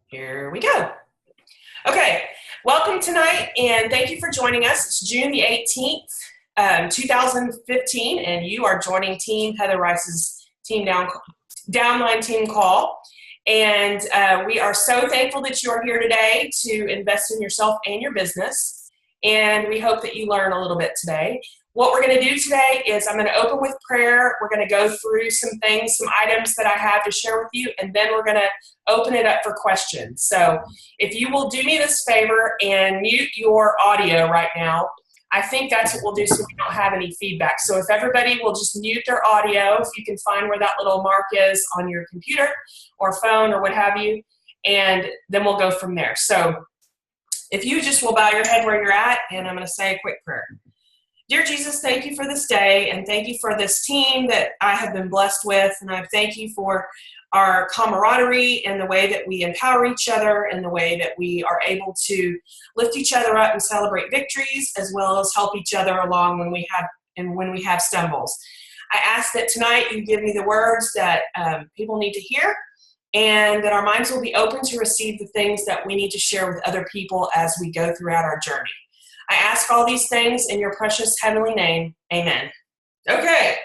Here we go. Okay, welcome tonight, and thank you for joining us. It's June the 18th, 2015, and you are joining Team Heather Rice's Downline Team Call. And we are so thankful that you are here today to invest in yourself and your business, and we hope that you learn a little bit today. What we're going to do today is I'm going to open with prayer. We're going to go through some things, some items that I have to share with you, and then we're going to open it up for questions. So if you will do me this favor and mute your audio right now, I think that's what we'll do so we don't have any feedback. So if everybody will just mute their audio, if you can find where that little mark is on your computer or phone or what have you, and then we'll go from there. So if you just will bow your head where you're at, and I'm going to say a quick prayer. Dear Jesus, thank you for this day, and thank you for this team that I have been blessed with, and I thank you for our camaraderie and the way that we empower each other and the way that we are able to lift each other up and celebrate victories, as well as help each other along when we have stumbles. I ask that tonight you give me the words that people need to hear, and that our minds will be open to receive the things that we need to share with other people as we go throughout our journey. I ask all these things in your precious heavenly name. Amen. Okay.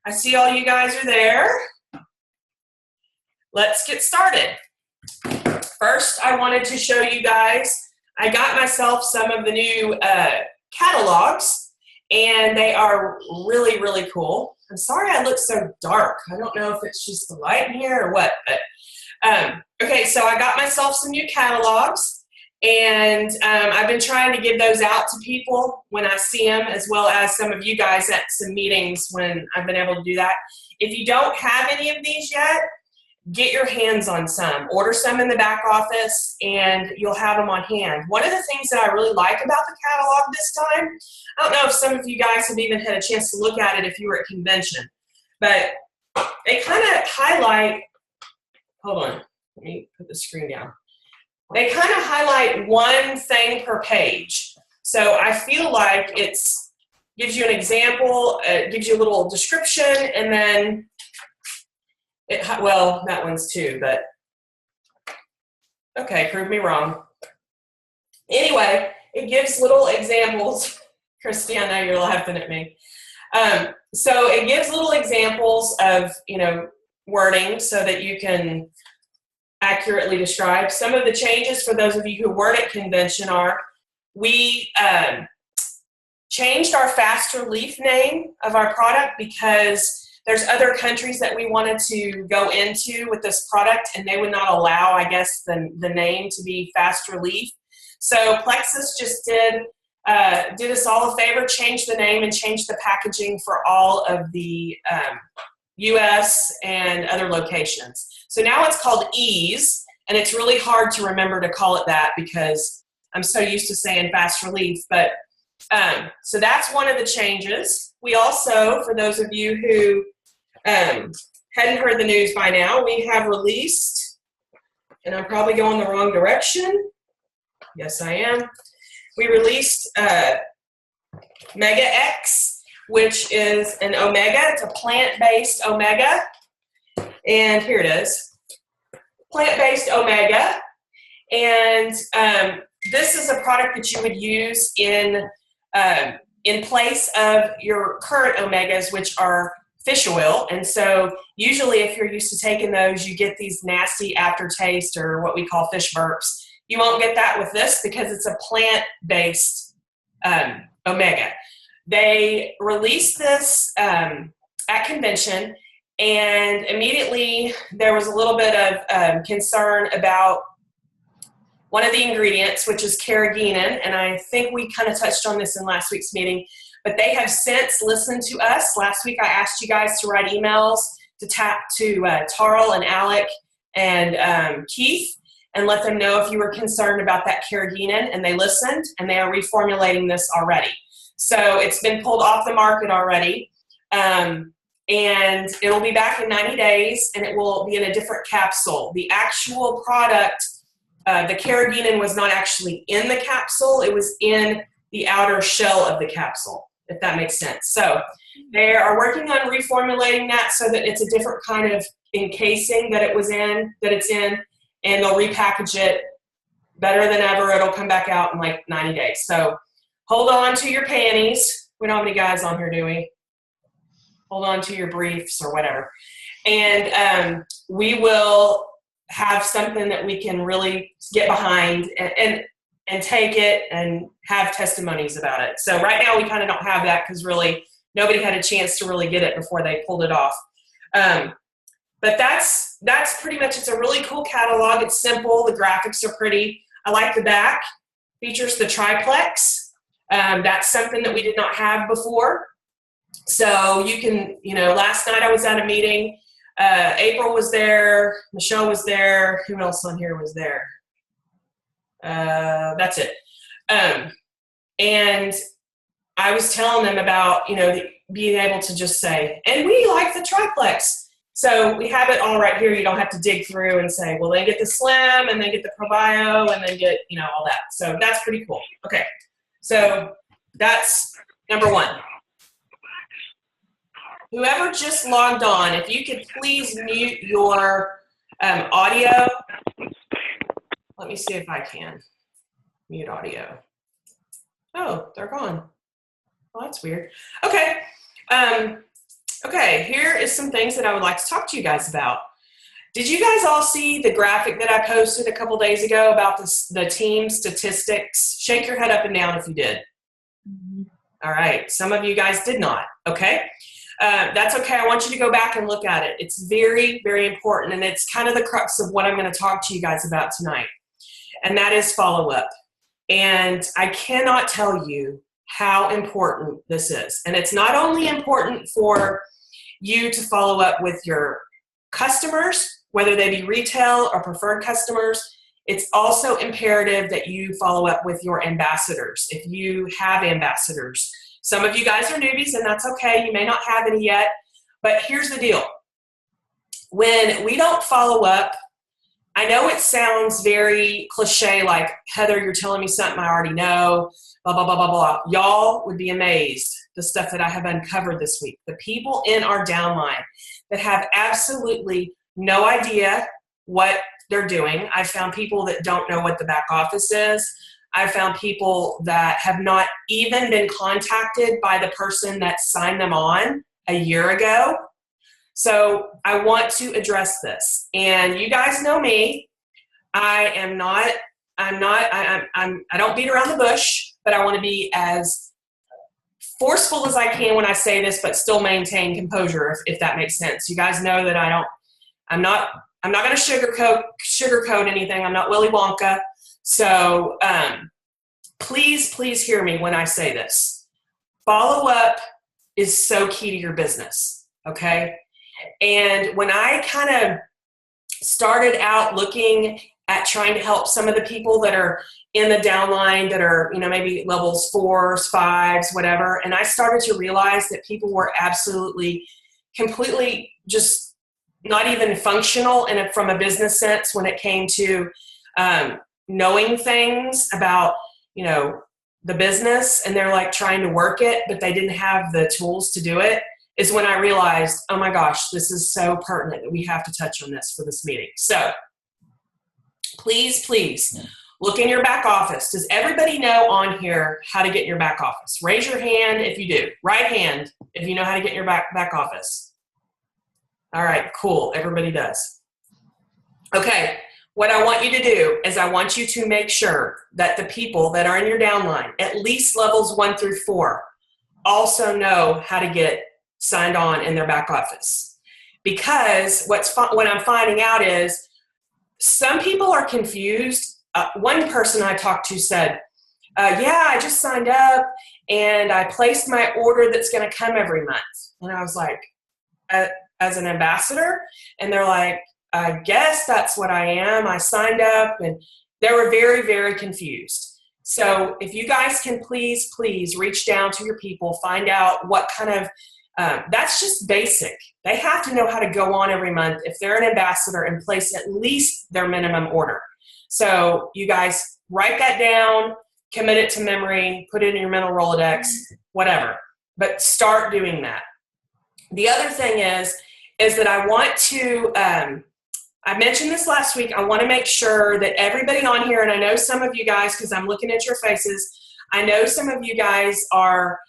I see all you guys are there. Let's get started. First, I wanted to show you guys, I got myself some of the new catalogs, and they are really, really cool. I'm sorry I look so dark. I don't know if it's just the light in here or what, but okay, so I got myself some new catalogs. And I've been trying to give those out to people when I see them, as well as some of you guys at some meetings when I've been able to do that. If you don't have any of these yet, get your hands on some. Order some in the back office, and you'll have them on hand. One of the things that I really like about the catalog this time, I don't know if some of you guys have even had a chance to look at it if you were at convention, but they kind of highlight, hold on, let me put the screen down. They kind of highlight one thing per page. So I feel like it gives you an example, it gives you a little description, and then, well, that one's too, but okay, prove me wrong. Anyway, it gives little examples. Christy, I know you're laughing at me. So it gives little examples of, wording so that you can accurately describe. Some of the changes for those of you who weren't at convention are, we changed our Fast Relief name of our product because there's other countries that we wanted to go into with this product, and they would not allow, I guess, the name to be Fast Relief. So Plexus just did us all a favor, changed the name and changed the packaging for all of the US and other locations. So now it's called Ease, and it's really hard to remember to call it that because I'm so used to saying Fast Relief. But so that's one of the changes. We also, for those of you who hadn't heard the news by now, we have released, and I'm probably going the wrong direction. Yes, I am. We released Mega X, which is an omega. It's a plant-based omega. And here it is, plant-based omega. And this is a product that you would use in place of your current omegas, which are fish oil. And so usually if you're used to taking those, you get these nasty aftertaste or what we call fish burps. You won't get that with this because it's a plant-based omega. They released this at convention, and immediately there was a little bit of concern about one of the ingredients, which is carrageenan, and I think we kind of touched on this in last week's meeting, but they have since listened to us. Last week I asked you guys to write emails to Tarl and Alec and Keith and let them know if you were concerned about that carrageenan, and they listened, and they are reformulating this already. So it's been pulled off the market already, and it'll be back in 90 days, and it will be in a different capsule. The actual product, the carrageenan was not actually in the capsule. It was in the outer shell of the capsule, if that makes sense. So they are working on reformulating that so that it's a different kind of encasing that it's in, and they'll repackage it better than ever. It'll come back out in like 90 days. So hold on to your panties. We don't have any guys on here, do we? Hold on to your briefs or whatever. And we will have something that we can really get behind and take it and have testimonies about it. So right now we kind of don't have that because really nobody had a chance to really get it before they pulled it off. But that's pretty much, it's a really cool catalog. It's simple. The graphics are pretty. I like the back. Features the triplex. That's something that we did not have before. So you can, last night I was at a meeting. April was there. Michelle was there. Who else on here was there? That's it. And I was telling them about, being able to just say, and we like the triplex. So we have it all right here. You don't have to dig through and say, well, they get the slim and they get the probio and then get, all that. So that's pretty cool. Okay. So that's number one. Whoever just logged on, if you could please mute your audio. Let me see if I can mute audio. Oh, they're gone. Well, that's weird. Okay. Okay, here is some things that I would like to talk to you guys about. Did you guys all see the graphic that I posted a couple days ago about the team statistics? Shake your head up and down if you did. Mm-hmm. All right, some of you guys did not. Okay, that's okay. I want you to go back and look at it. It's very, very important, and it's kind of the crux of what I'm going to talk to you guys about tonight, and that is follow-up. And I cannot tell you how important this is. And it's not only important for you to follow up with your customers, whether they be retail or preferred customers, it's also imperative that you follow up with your ambassadors, if you have ambassadors. Some of you guys are newbies, and that's okay. You may not have any yet, but here's the deal. When we don't follow up, I know it sounds very cliche, like, Heather, you're telling me something I already know, blah, blah, blah, blah, blah. Y'all would be amazed, the stuff that I have uncovered this week. The people in our downline that have absolutely no idea what they're doing. I found people that don't know what the back office is. I found people that have not even been contacted by the person that signed them on a year ago. So I want to address this. And you guys know me. I don't beat around the bush, but I want to be as forceful as I can when I say this, but still maintain composure, if that makes sense. You guys know that I'm not going to sugarcoat anything. I'm not Willy Wonka. So please hear me when I say this. Follow up is so key to your business. Okay. And when I kind of started out looking at trying to help some of the people that are in the downline that are, maybe levels 4s, 5s, whatever, and I started to realize that people were absolutely, completely just not even functional from a business sense when it came to knowing things about, the business, and they're like trying to work it, but they didn't have the tools to do it, is when I realized, oh my gosh, this is so pertinent that we have to touch on this for this meeting. So please look in your back office. Does everybody know on here how to get in your back office? Raise your hand if you do. Right hand if you know how to get in your back office. All right, cool. Everybody does. Okay, what I want you to do is I want you to make sure that the people that are in your downline, at least levels 1 through 4, also know how to get signed on in their back office. Because what I'm finding out is some people are confused. One person I talked to said, yeah, I just signed up and I placed my order that's going to come every month. And I was like, as an ambassador? And they're like, I guess that's what I am. I signed up, and they were very, very confused. So if you guys can please reach down to your people, find out what kind of, that's just basic. They have to know how to go on every month if they're an ambassador and place at least their minimum order. So you guys write that down, commit it to memory, put it in your mental Rolodex, whatever. But start doing that. The other thing is that I want to I mentioned this last week. I want to make sure that everybody on here, and I know some of you guys, because I'm looking at your faces, I know some of you guys are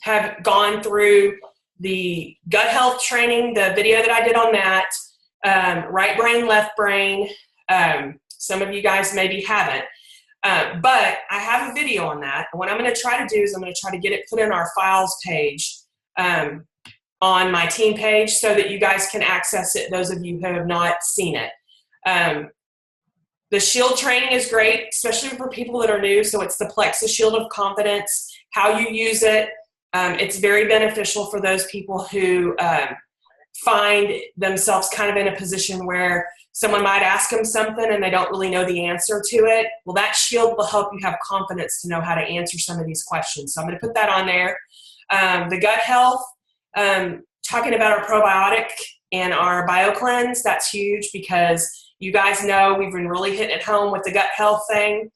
have gone through the gut health training, the video that I did on that, right brain, left brain. Some of you guys maybe haven't. But I have a video on that. And what I'm going to try to do is I'm going to try to get it put in our files page on my team page so that you guys can access it, those of you who have not seen it. The shield training is great, especially for people that are new. So it's the Plexus Shield of Confidence, how you use it. It's very beneficial for those people who find themselves kind of in a position where someone might ask them something and they don't really know the answer to it. Well, that shield will help you have confidence to know how to answer some of these questions. So I'm going to put that on there. The gut health, talking about our probiotic and our BioCleanse, that's huge because you guys know we've been really hitting it home with the gut health thing.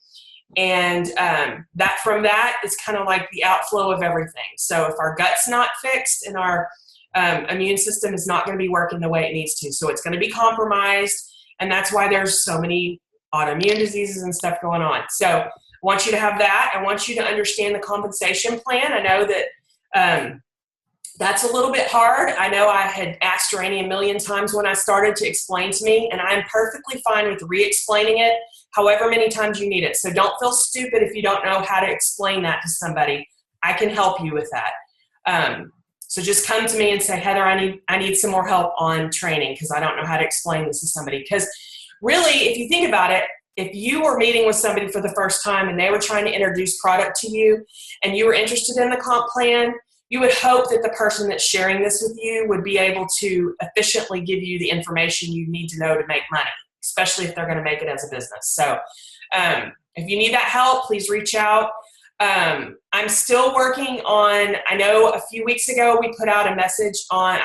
And that from that is kind of like the outflow of everything. So if our gut's not fixed and our immune system is not going to be working the way it needs to. So it's going to be compromised. And that's why there's so many autoimmune diseases and stuff going on. So I want you to have that. I want you to understand the compensation plan. I know that that's a little bit hard. I know I had asked Rainey a million times when I started to explain to me, and I'm perfectly fine with re-explaining it however many times you need it. So don't feel stupid if you don't know how to explain that to somebody. I can help you with that. So just come to me and say, Heather, I need some more help on training because I don't know how to explain this to somebody. Because really, if you think about it, if you were meeting with somebody for the first time and they were trying to introduce product to you and you were interested in the comp plan, you would hope that the person that's sharing this with you would be able to efficiently give you the information you need to know to make money, especially if they're going to make it as a business. So if you need that help, please reach out. I'm still working on, I know a few weeks ago I put out a message on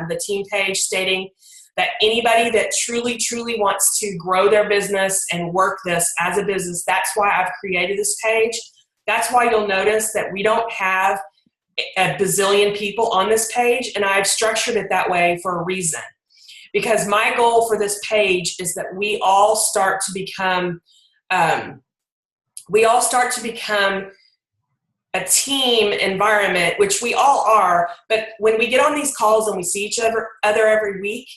the team page stating that anybody that truly, truly wants to grow their business and work this as a business, that's why I've created this page. That's why you'll notice that we don't have a bazillion people on this page, and I've structured it that way for a reason. Because my goal for this page is that we all start to become a team environment, which we all are. But when we get on these calls and we see each other every week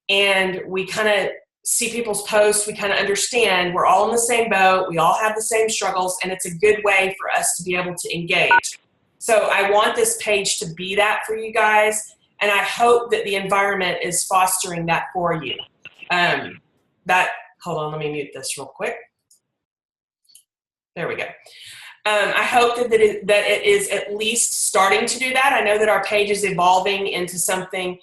and we kind of see people's posts, we kind of understand we're all in the same boat. We all have the same struggles, and it's a good way for us to be able to engage. So I want this page to be that for you guys, and I hope that the environment is fostering that for you. Hold on, let me mute this real quick. There we go. I hope that it is at least starting to do that. I know that our page is evolving into something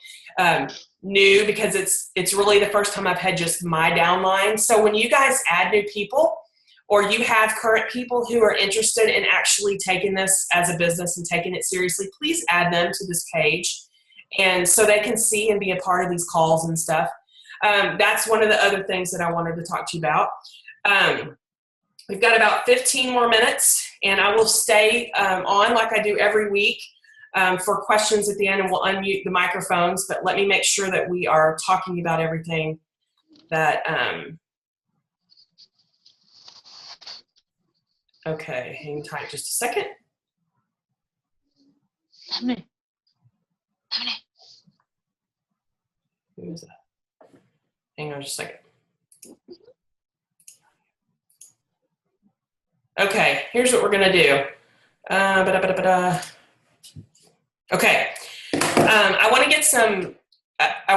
new because it's really the first time I've had just my downline. So when you guys add new people or you have current people who are interested in actually taking this as a business and taking it seriously, please add them to this page and so they can see and be a part of these calls and stuff. That's one of the other things that I wanted to talk to you about. We've got about 15 more minutes, and I will stay on like I do every week for questions at the end, and we'll unmute the microphones, but let me make sure that we are talking about everything that, okay, hang tight just a second. Who is that? Hang on just a second. Okay, here's what we're gonna do. Okay, I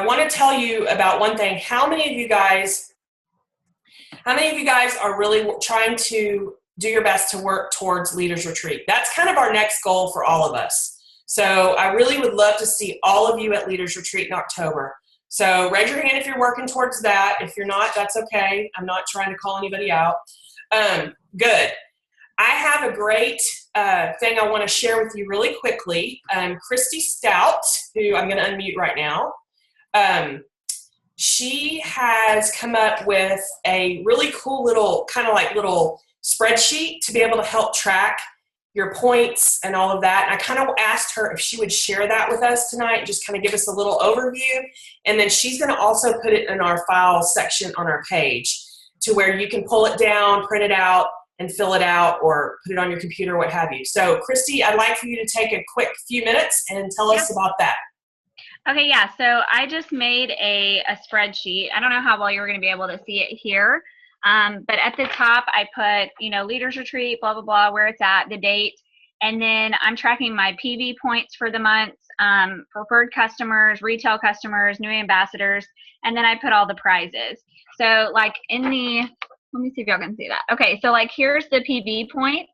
want to tell you about one thing. How many of you guys are really trying to do your best to work towards Leaders Retreat? That's kind of our next goal for all of us. So I really would love to see all of you at Leaders Retreat in October. So raise your hand if you're working towards that. If you're not, that's okay. I'm not trying to call anybody out. Good. I have a great thing I want to share with you really quickly. Christy Stout, who I'm going to unmute right now, she has come up with a really cool little kind of like little spreadsheet to be able to help track your points and all of that. And I kind of asked her if she would share that with us tonight, just kind of give us a little overview. And then she's going to also put it in our files section on our page to where you can pull it down, print it out, and fill it out or put it on your computer, what have you. So Christy, I'd like for you to take a quick few minutes and tell us about that. Okay, yeah, so I just made a spreadsheet. I don't know how well you're going to be able to see it here, but at the top I put, leaders retreat, blah, blah, blah, where it's at, the date, and then I'm tracking my PV points for the month, preferred customers, retail customers, new ambassadors, and then I put all the prizes. So like let me see if y'all can see that. Okay, so like here's the PV points.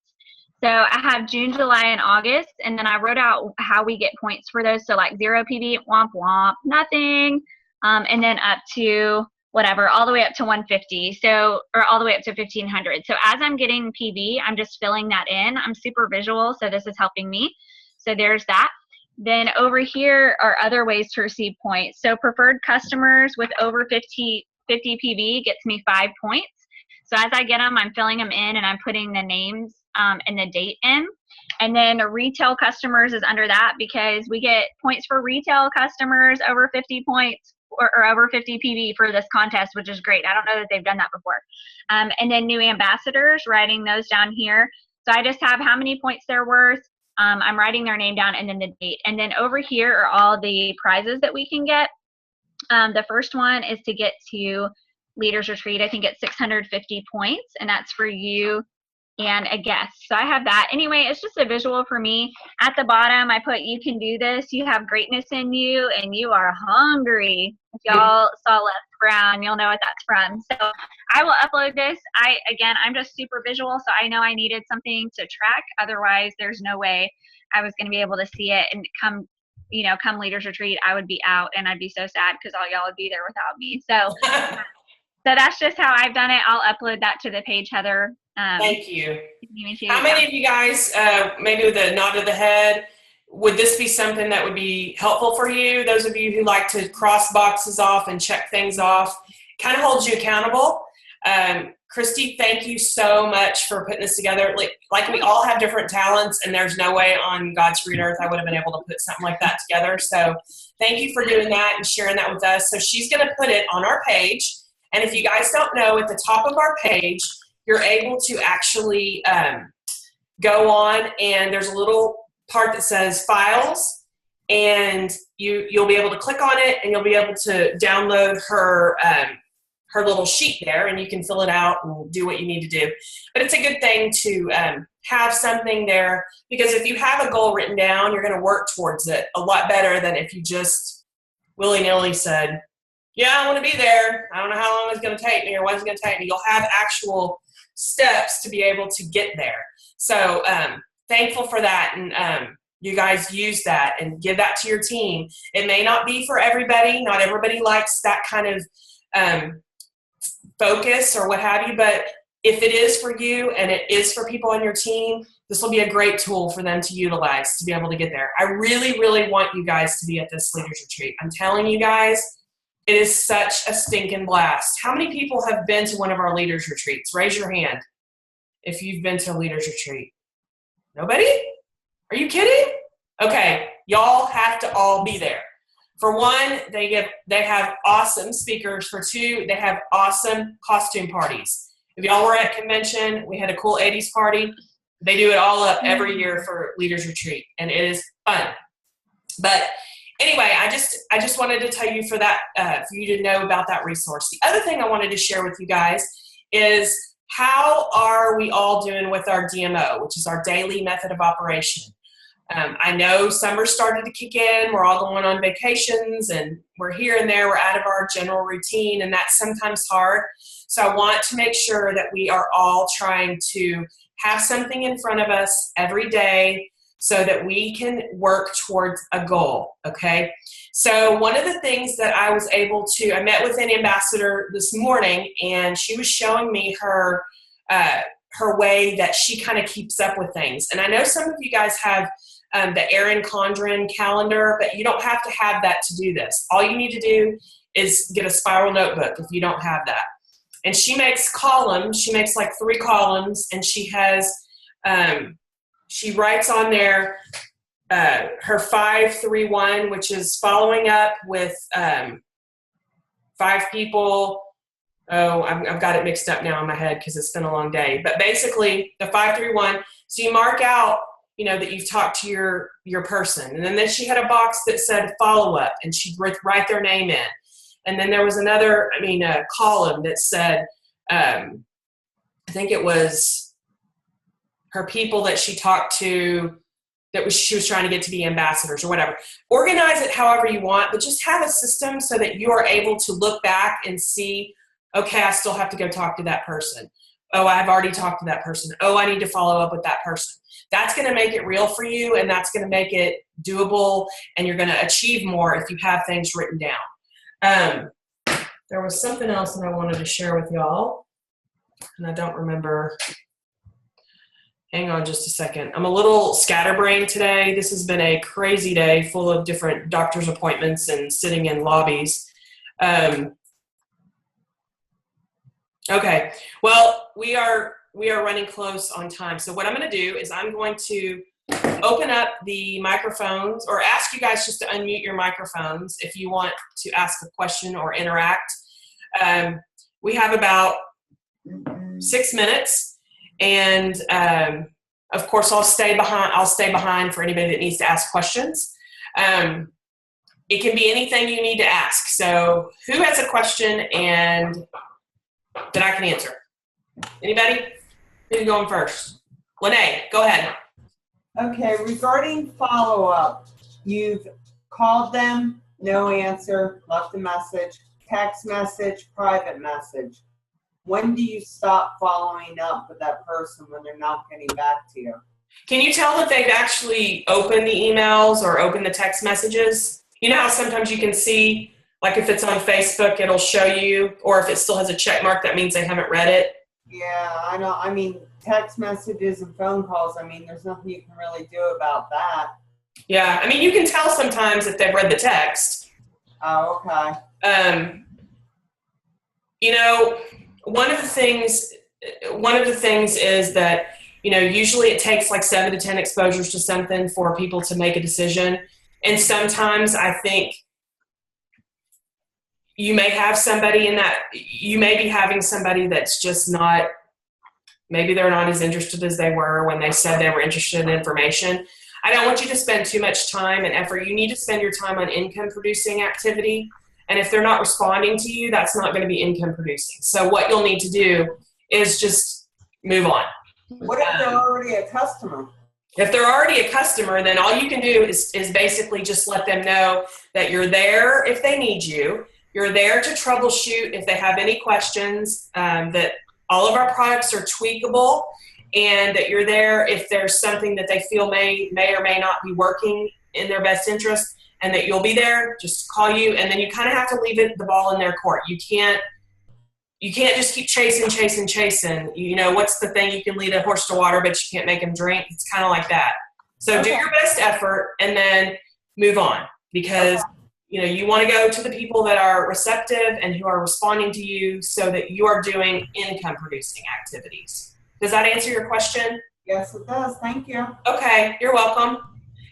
So I have June, July, and August, and then I wrote out how we get points for those. So like 0 PV, womp womp, nothing, and then up to whatever, all the way up to 150. So, or all the way up to 1500. So as I'm getting PV, I'm just filling that in. I'm super visual, so this is helping me. So there's that. Then over here are other ways to receive points. So preferred customers with over 50 PV gets me 5 points. So as I get them, I'm filling them in and I'm putting the names and the date in. And then retail customers is under that because we get points for retail customers over 50 points or over 50 PV for this contest, which is great. I don't know that they've done that before. And then new ambassadors, writing those down here. So I just have how many points they're worth. I'm writing their name down and then the date. And then over here are all the prizes that we can get. The first one is to get to Leaders Retreat. I think it's 650 points, and that's for you and a guest. So I have that. Anyway, it's just a visual for me. At the bottom, I put, you can do this. You have greatness in you, and you are hungry. If y'all saw Les Brown, you'll know what that's from. So I will upload this. I'm just super visual, so I know I needed something to track. Otherwise, there's no way I was going to be able to see it. And come Leaders Retreat, I would be out, and I'd be so sad because all y'all would be there without me. So so that's just how I've done it. I'll upload that to the page, Heather. Thank you. How many of you guys, maybe with a nod of the head, would this be something that would be helpful for you? Those of you who like to cross boxes off and check things off, kind of holds you accountable. Christy, thank you so much for putting this together. Like we all have different talents, and there's no way on God's green earth I would have been able to put something like that together. So thank you for doing that and sharing that with us. So she's going to put it on our page. And if you guys don't know, at the top of our page, you're able to actually go on, and there's a little part that says Files, and you'll be able to click on it, and you'll be able to download her little sheet there, and you can fill it out and do what you need to do. But it's a good thing to have something there, because if you have a goal written down, you're going to work towards it a lot better than if you just willy-nilly said, yeah, I want to be there. I don't know how long it's going to take me or what it's going to take me. You'll have actual steps to be able to get there. So thankful for that. And you guys use that and give that to your team. It may not be for everybody. Not everybody likes that kind of focus or what have you. But if it is for you and it is for people on your team, this will be a great tool for them to utilize to be able to get there. I really, really want you guys to be at this Leaders Retreat. I'm telling you guys, it is such a stinking blast. How many people have been to one of our Leaders Retreats? Raise your hand if you've been to a Leaders Retreat. Nobody? Are you kidding? Okay, y'all have to all be there. For one, they have awesome speakers. For two, they have awesome costume parties. If y'all were at convention, we had a cool 80s party. They do it all up every year for Leaders Retreat, and it is fun. But anyway, I just wanted to tell you for that, for you to know about that resource. The other thing I wanted to share with you guys is how are we all doing with our DMO, which is our daily method of operation. I know summer started to kick in. We're all going on vacations, and we're here and there. We're out of our general routine, and that's sometimes hard. So I want to make sure that we are all trying to have something in front of us every day so that we can work towards a goal, okay? So one of the things that I was able to, I met with an ambassador this morning, and she was showing me her way that she kind of keeps up with things. And I know some of you guys have the Erin Condren calendar, but you don't have to have that to do this. All you need to do is get a spiral notebook if you don't have that. And she makes columns. She makes like 3 columns, and she has she writes on there her 531, which is following up with 5 people. Oh, I've got it mixed up now in my head because it's been a long day. But basically, the 531. So you mark out, that you've talked to your person, and then she had a box that said follow up, and she'd write their name in. And then there was another, a column that said, I think it was her people that she talked to she was trying to get to be ambassadors or whatever. Organize it however you want, but just have a system so that you are able to look back and see, okay, I still have to go talk to that person. Oh, I've already talked to that person. Oh, I need to follow up with that person. That's going to make it real for you, and that's going to make it doable, and you're going to achieve more if you have things written down. There was something else that I wanted to share with y'all, and I don't remember. Hang on just a second. I'm a little scatterbrained today. This has been a crazy day full of different doctor's appointments and sitting in lobbies. Okay, well, we are running close on time. So what I'm going to do is I'm going to open up the microphones, or ask you guys just to unmute your microphones if you want to ask a question or interact. We have about 6 minutes, and of course I'll stay behind for anybody that needs to ask questions. It can be anything you need to ask. So who has a question and that I can answer? Anybody? Who's going first? Lene, go ahead. Okay, regarding follow-up, you've called them, no answer, left a message, text message, private message. When do you stop following up with that person when they're not getting back to you? Can you tell that they've actually opened the emails or opened the text messages? You know how sometimes you can see, like if it's on Facebook, it'll show you, or if it still has a check mark, that means they haven't read it? Yeah, I know. Text messages and phone calls, there's nothing you can really do about that. Yeah, you can tell sometimes if they've read the text. Oh, okay. One of the things is that, usually it takes like 7 to 10 exposures to something for people to make a decision. And sometimes I think you may have somebody you may be having somebody that's just not, maybe they're not as interested as they were when they said they were interested in information. I don't want you to spend too much time and effort. You need to spend your time on income producing activity. And if they're not responding to you, that's not going to be income producing. So what you'll need to do is just move on. What if they're already a customer? If they're already a customer, then all you can do is basically just let them know that you're there if they need you. You're there to troubleshoot if they have any questions, that all of our products are tweakable, and that you're there if there's something that they feel may or may not be working in their best interest, and that you'll be there, just call you, and then you kind of have to leave the ball in their court. You can't just keep chasing. What's the thing? You can lead a horse to water, but you can't make him drink. It's kind of like that. So do your best effort and then move on, because you want to go to the people that are receptive and who are responding to you so that you are doing income producing activities. Does that answer your question? Yes, it does. Thank you. Okay, you're welcome.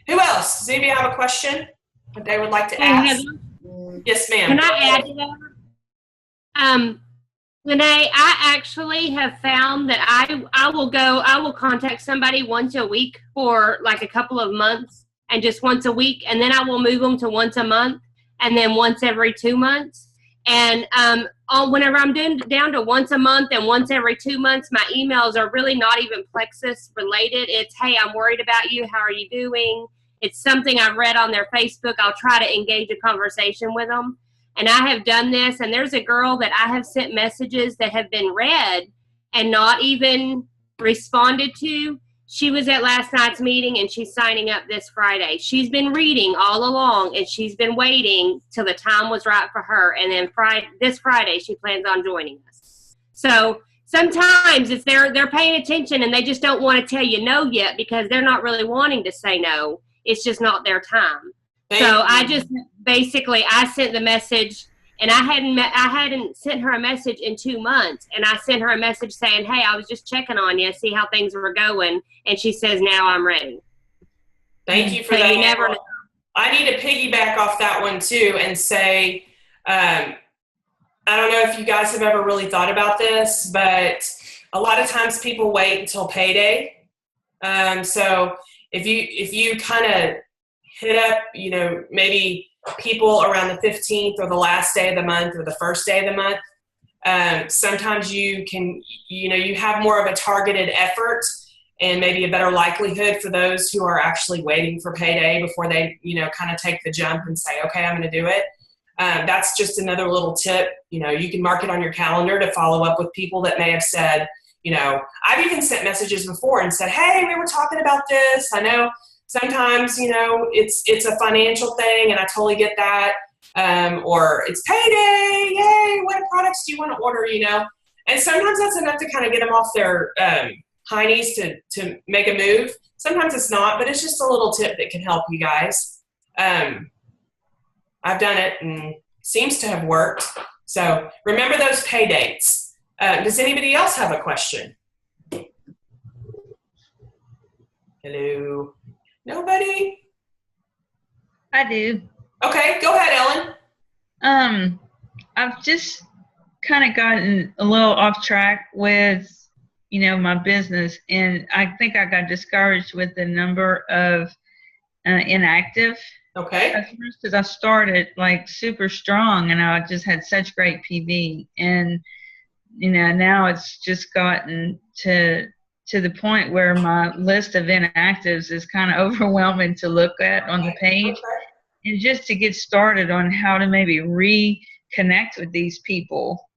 Who else? Does anybody have a question that they would like to ask? Yes, ma'am. Can I add to that? Renee, I actually have found that I will contact somebody once a week for like a couple of months, and just once a week, and then I will move them to once a month, and then once every 2 months. And whenever I'm down to once a month and once every 2 months, my emails are really not even Plexus related. It's, hey, I'm worried about you. How are you doing? It's something I've read on their Facebook. I'll try to engage a conversation with them. And I have done this, and there's a girl that I have sent messages that have been read and not even responded to. She was at last night's meeting, and she's signing up this Friday. She's been reading all along, and she's been waiting till the time was right for her. And then this Friday, she plans on joining us. So sometimes it's they're paying attention, and they just don't want to tell you no yet because they're not really wanting to say no. It's just not their time. So I just basically, I sent the message, And I hadn't sent her a message in 2 months. And I sent her a message saying, hey, I was just checking on you, see how things were going. And she says, now I'm ready. Thank you for so that. You never know. I need to piggyback off that one too and say, I don't know if you guys have ever really thought about this, but a lot of times people wait until payday. So if you kind of hit up, maybe people around the 15th or the last day of the month or the first day of the month, sometimes you can, you have more of a targeted effort and maybe a better likelihood for those who are actually waiting for payday before they, kind of take the jump and say, okay, I'm going to do it. That's just another little tip. You can mark it on your calendar to follow up with people that may have said, I've even sent messages before and said, hey, we were talking about this. I know sometimes, it's a financial thing and I totally get that. Or it's payday. Yay. What products do you want to order? And sometimes that's enough to kind of get them off their, heinies to make a move. Sometimes it's not, but it's just a little tip that can help you guys. I've done it and seems to have worked. So remember those pay dates. Does anybody else have a question? Hello? Nobody? I do. Okay, go ahead, Ellen. I've just kind of gotten a little off track with, my business, and I think I got discouraged with the number of inactive customers because I started like super strong and I just had such great PV, and now it's just gotten to the point where my list of inactives is kind of overwhelming to look at on the page. And just to get started on how to maybe reconnect with these people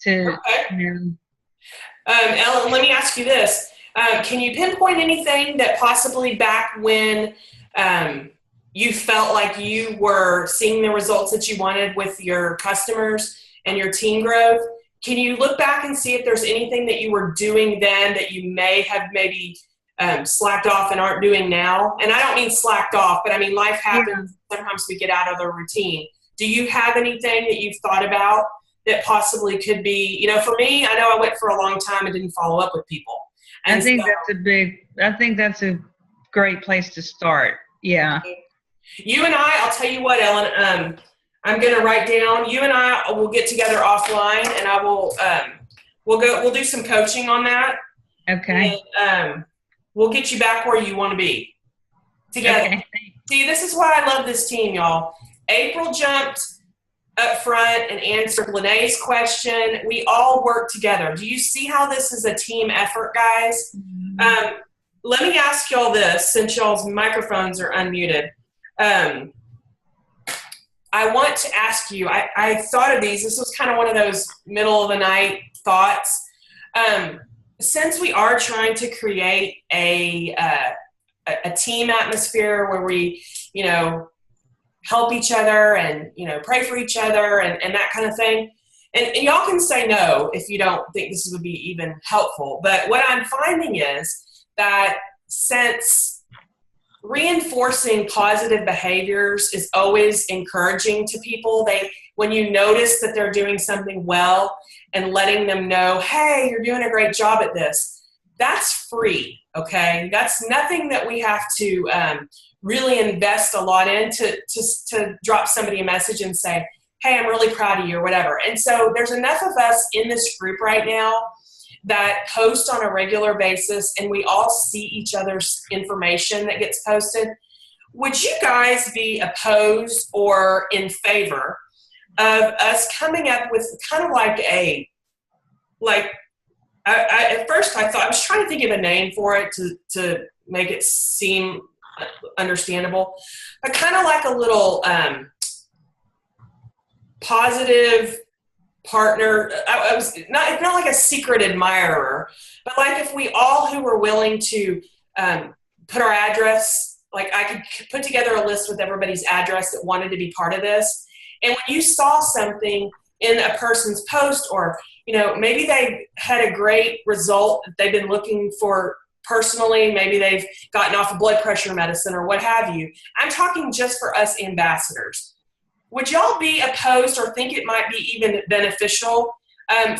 Ellen, let me ask you this. Can you pinpoint anything that possibly back when you felt like you were seeing the results that you wanted with your customers and your team growth? Can you look back and see if there's anything that you were doing then that you may have maybe slacked off and aren't doing now? And I don't mean slacked off, but I mean life happens. Yeah. Sometimes we get out of the routine. Do you have anything that you've thought about that possibly could be, for me, I know I went for a long time and didn't follow up with people. And I think that's a great place to start. Yeah. You and I'll tell you what, Ellen, I'm going to write down, you and I will get together offline and I will, we'll do some coaching on that. Okay. And, we'll get you back where you want to be together. Okay. See, this is why I love this team, y'all. April jumped up front and answered Lene's question. We all work together. Do you see how this is a team effort, guys? Mm-hmm. Let me ask y'all this, since y'all's microphones are unmuted. I want to ask you, I thought of these. This was kind of one of those middle of the night thoughts. Since we are trying to create a team atmosphere where we, help each other and, pray for each other and that kind of thing. And y'all can say no if you don't think this would be even helpful. But what I'm finding is that since reinforcing positive behaviors is always encouraging to people, when you notice that they're doing something well and letting them know, hey, you're doing a great job at this, that's free, okay? That's nothing that we have to really invest a lot in to drop somebody a message and say, hey, I'm really proud of you or whatever. And so there's enough of us in this group right now that post on a regular basis and we all see each other's information that gets posted. Would you guys be opposed or in favor of us coming up with kind of like at first I thought, I was trying to think of a name for it to make it seem understandable, but kind of like a little positive partner. I was not like a secret admirer, but like if we all who were willing to put our address, like I could put together a list with everybody's address that wanted to be part of this. And when you saw something in a person's post or, maybe they had a great result that they've been looking for personally, maybe they've gotten off of blood pressure medicine or what have you. I'm talking just for us ambassadors. would y'all be opposed or think it might be even beneficial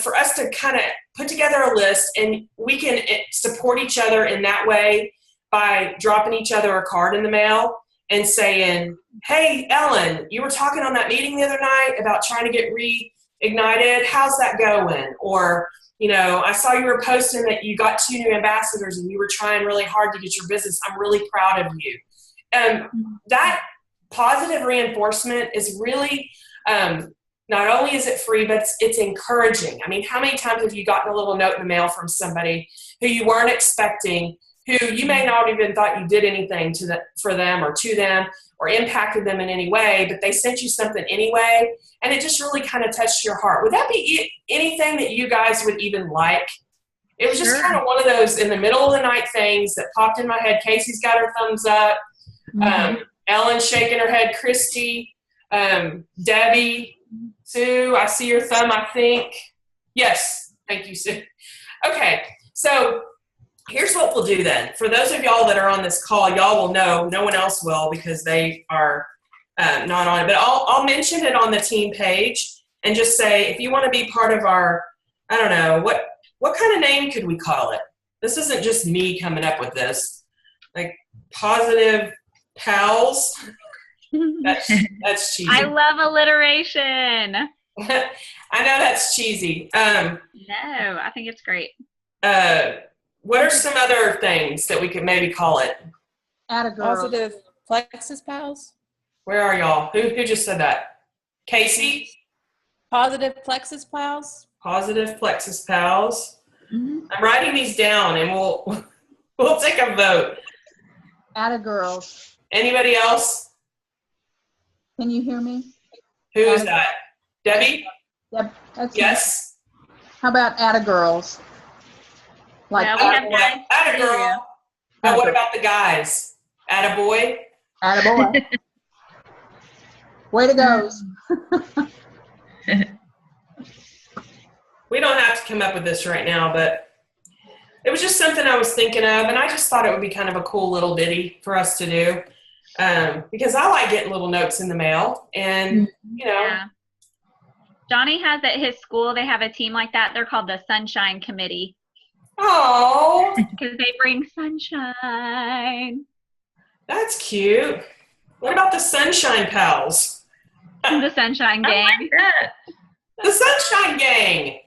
for us to kind of put together a list, and we can support each other in that way by dropping each other a card in the mail and saying, hey, Ellen, you were talking on that meeting the other night about trying to get reignited. How's that going? Or, I saw you were posting that you got 2 new ambassadors and you were trying really hard to get your business. I'm really proud of you. That positive reinforcement is really, not only is it free, but it's encouraging. I mean, how many times have you gotten a little note in the mail from somebody who you weren't expecting, who you may not even thought you did anything for them or to them or impacted them in any way, but they sent you something anyway, and it just really kind of touched your heart? Would that be anything that you guys would even like? It was just kind of one of those in the middle of the night things that popped in my head. Casey's got her thumbs up. Ellen's shaking her head. Christy, Debbie, Sue, I see your thumb, I think. Yes, thank you, Sue. Okay, so here's what we'll do then. For those of y'all that are on this call, y'all will know. No one else will because they are not on it. But I'll mention it on the team page and just say, if you want to be part of our, I don't know, what kind of name could we call it? This isn't just me coming up with this. Like Positive Pals. That's cheesy. I love alliteration. I know that's cheesy. No, I think it's great. What are some other things that we could maybe call it? Positive Plexus Pals. Where are y'all? Who just said that? Casey? Positive Plexus Pals. Positive Plexus Pals. I'm writing these down, and we'll take a vote. Atta girls. Anybody else? Can you hear me? Who is that? Debbie? Yep. That's Yes. me. How about Atta girls? Like No, we have guys. Atta girl. But what about the guys? Atta boy? Atta boy. Way to go. We don't have to come up with this right now, but it was just something I was thinking of, and I just thought it would be kind of a cool little ditty for us to do. Because I like getting little notes in the mail, and Yeah. Johnny has at his school, they have a team like that. They're called the Sunshine Committee. Oh, Because they bring sunshine. that's cute. What about the Sunshine Pals? The Sunshine I Gang. like that. The Sunshine Gang.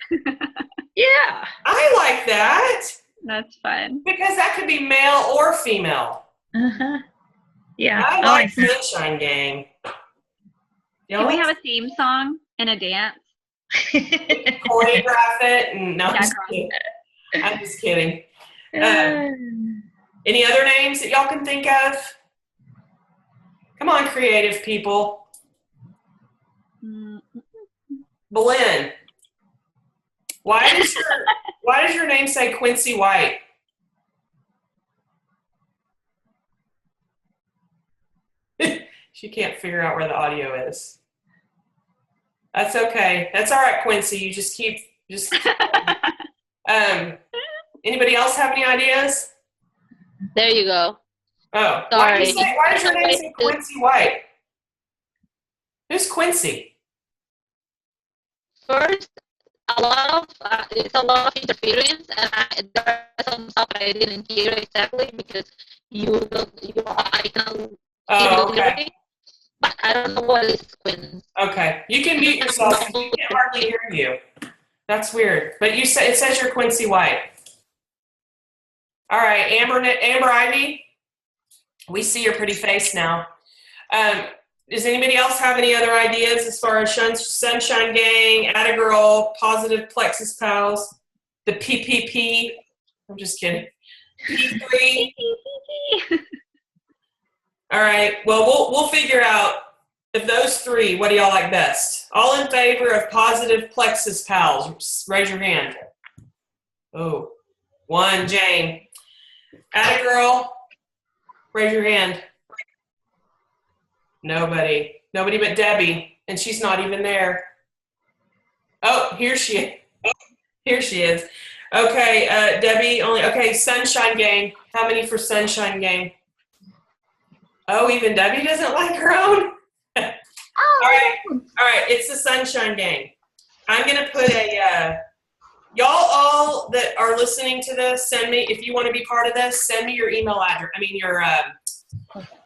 Yeah. I like that That's fun. because that could be male or female. Uh-huh. Yeah. I I like that. Sunshine Gang. Can we have a theme song and a dance? Choreograph it? And no, Yeah, I'm just kidding. Any other names that y'all can think of? Come on, creative people. Belen, why does your name say Quincy White? She can't figure out where the audio is. That's okay. That's all right, Quincy. You just keep. Anybody else have any ideas? There you go. Oh, Sorry. why does your name say Quincy White? Who's Quincy? First, it's a lot of interference, and there are some stuff I didn't hear exactly because I can Oh, okay. but I don't know what is Quinn. Okay, you can mute yourself. We can hardly hear you. That's weird. But it says you're Quincy White. All right, Amber Ivy. We see your pretty face now. Does anybody else have any other ideas as far as Sunshine Gang, Atta Girl, Positive Plexus Pals, the PPP? I'm just kidding. P3. All right. Well, we'll figure out if those three. What do y'all like best? All in favor of Positive Plexus Pals? Raise your hand. Oh, one. Jane. Atta Girl. Raise your hand. Nobody but Debbie, and she's not even there. Oh, here she is. Okay, Debbie only. Okay, Sunshine Gang. How many for Sunshine Gang? Oh, even Debbie doesn't like her own. Oh right. It's the Sunshine Gang. I'm gonna put y'all all that are listening to this, send me, if you want to be part of this, send me your email address.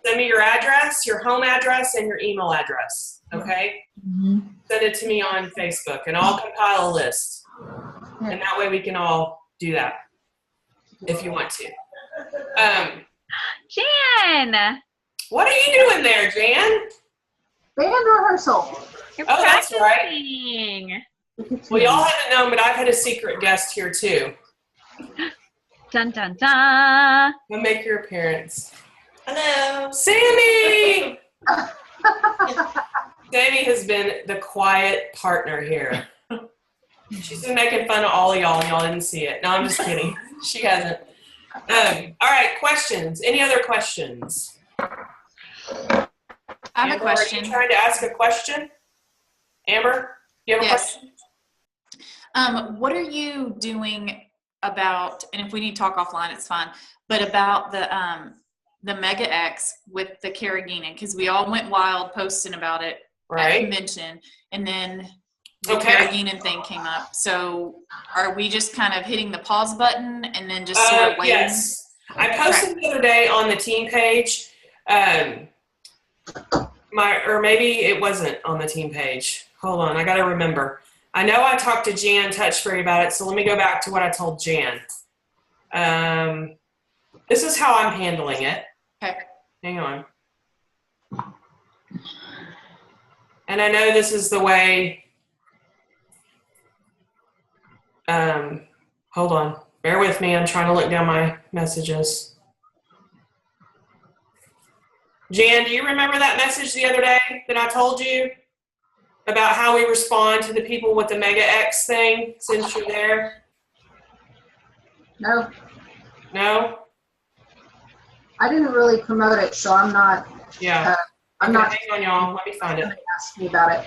Send me your address, your home address, and your email address. Okay? Send it to me on Facebook, and I'll compile a list. And that way we can all do that if you want to. Jan! What are you doing there, Jan? Band rehearsal. You're Oh, that's right. practicing. Well, y'all haven't known, but I've had a secret guest here, too. Dun, dun, dun. Come make your appearance. Hello. Sammy! Sammy has been the quiet partner here. She's been making fun of all of y'all, and y'all didn't see it. No, I'm just kidding. She hasn't. All right, questions. Any other questions? I have Amber, a question. Are you trying to ask a question? Amber, you have a question? What are you doing about, and if we need to talk offline, it's fine, but about the Mega X with the carrageenan, because we all went wild posting about it at convention, and then the carrageenan thing came up. So are we just kind of hitting the pause button and then just sort of waiting? Yes. I posted the other day on the team page, or maybe it wasn't on the team page. Hold on, I gotta remember. I know I talked to Jan Touchberry about it, so let me go back to what I told Jan. This is how I'm handling it. Okay. Hang on. And I know this is the way, hold on, bear with me, I'm trying to look down my messages. Jan, do you remember that message the other day that I told you about how we respond to the people with the Mega X thing since you're there? No, No? I didn't really promote it, so I'm not. Yeah. I'm Okay, not. hang on, y'all. Let me find it. Ask me about it.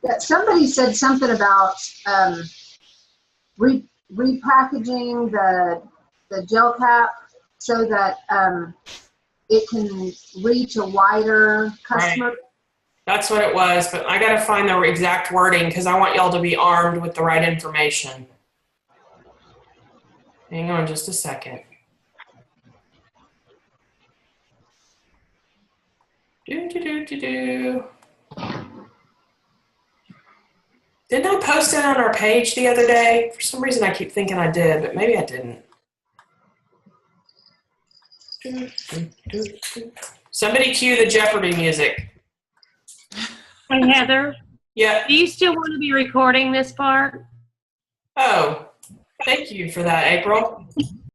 Yeah, somebody said something about repackaging the gel cap so that it can reach a wider customer. Right. That's what it was, but I got to find the exact wording because I want y'all to be armed with the right information. Hang on just a second. Didn't I post it on our page the other day? For some reason I keep thinking I did, but maybe I didn't. Somebody cue the Jeopardy music. Hey, Heather. Yeah. Do you still want to be recording this part? Oh, thank you for that, April.